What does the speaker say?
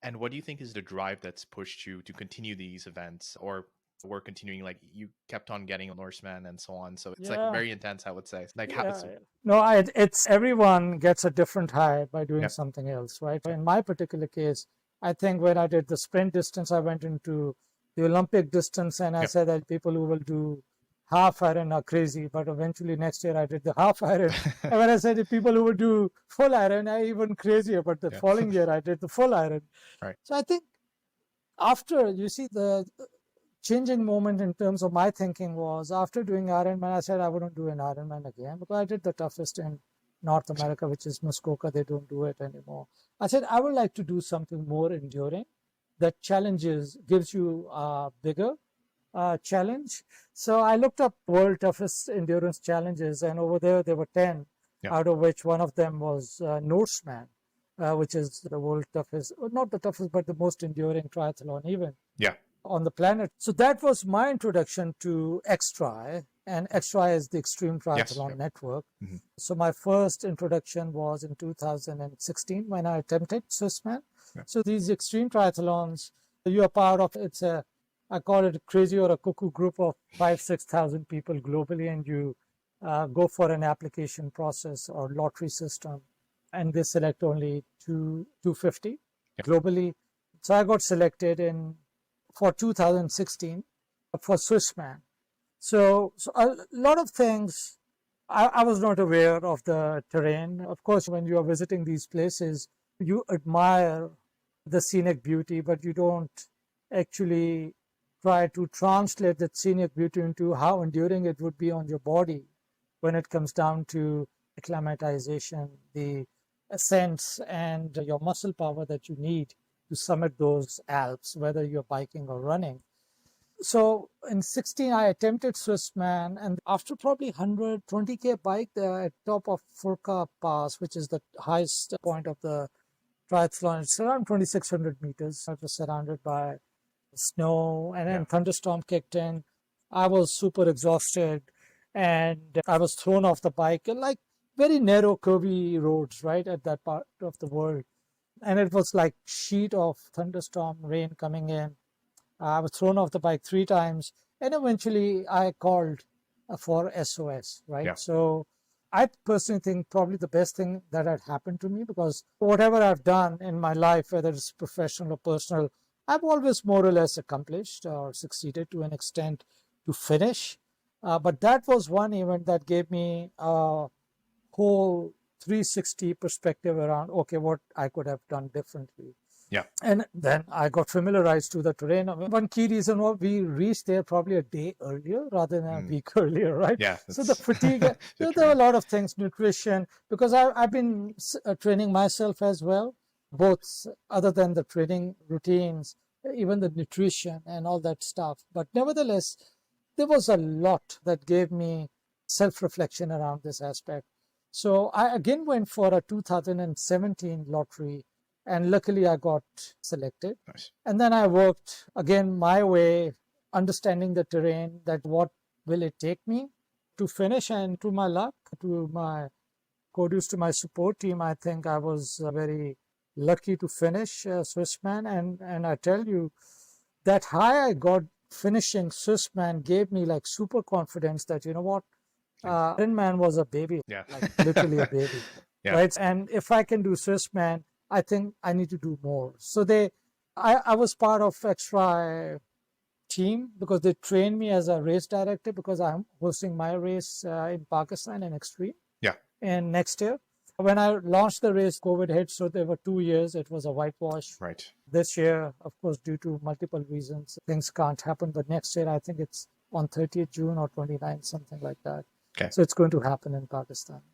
And what do you think is the drive that's pushed you to continue these events, or we're continuing, like you kept on getting a Norseman and so on. So it's like Yeah, very intense, I would say. Like how, yeah. No, it's everyone gets a different high by doing yeah, something else, right? In my particular case, I think when I did the sprint distance, I went into the Olympic distance and I yeah, said that people who will do half iron are crazy. But eventually next year I did the half iron. And when I said that people who would do full iron are even crazier. But the yeah, following year I did the full iron. right, So I think after you see the changing moment in terms of my thinking was after doing Ironman, I said I wouldn't do an Ironman again because I did the toughest in North America, which is Muskoka. They don't do it anymore. I said I would like to do something more enduring that challenges, gives you a bigger challenge. So I looked up world toughest endurance challenges, and over there were 10, yeah, out of which one of them was Norseman, which is the world toughest, not the toughest, but the most enduring triathlon event yeah, on the planet. So that was my introduction to XTRI, and XTRI is the Extreme yes, Triathlon yep. Network. Mm-hmm. So my first introduction was in 2016 when I attempted Swissman. Yeah. So these extreme triathlons, you are part of, I call it a crazy or a cuckoo group of 6,000 people globally, and you go for an application process or lottery system, and they select only 250 Yeah. globally. So I got selected for 2016 for Swissman. So a lot of things, I was not aware of the terrain. Of course, when you are visiting these places, you admire the scenic beauty, but you don't actually try to translate that scenic beauty into how enduring it would be on your body when it comes down to acclimatization, the ascents, and your muscle power that you need to summit those Alps, whether you're biking or running. So in 16, I attempted Swissman, and after probably 120K bike there at top of Furka Pass, which is the highest point of the triathlon, it's around 2,600 meters. I was surrounded by snow, and then thunderstorm kicked in. I was super exhausted, and I was thrown off the bike, like very narrow, curvy roads, right, at that part of the world. And it was like sheet of thunderstorm rain coming in. I was thrown off the bike 3 times, and eventually I called for SOS, right? Yeah. So I personally think probably the best thing that had happened to me, because whatever I've done in my life, whether it's professional or personal, I've always more or less accomplished or succeeded to an extent to finish. But that was one event that gave me a whole 360 perspective around, okay, what I could have done differently. Yeah. And then I got familiarized to the terrain. One key reason was we reached there probably a day earlier rather than a week earlier, right? Yeah. So the fatigue, there were a lot of things, nutrition, because I've been training myself as well, both other than the training routines, even the nutrition and all that stuff. But nevertheless, there was a lot that gave me self-reflection around this aspect. So I again went for a 2017 lottery, and luckily I got selected. Nice. And then I worked again my way, understanding the terrain, that what will it take me to finish. And to my luck, to my kudos to my support team, I think I was very lucky to finish Swissman. And I tell you, that high I got finishing Swissman gave me like super confidence that, you know what, Ironman was a baby, like literally a baby, right? And if I can do Swissman, I think I need to do more. So I was part of XTRI team because they trained me as a race director, because I'm hosting my race in Pakistan in Extreme. Yeah. And next year, when I launched the race, COVID hit, so there were 2 years. It was a whitewash. Right. This year, of course, due to multiple reasons, things can't happen. But next year, I think it's on 30th June or 29th, something like that. Okay. So it's going to happen in Pakistan.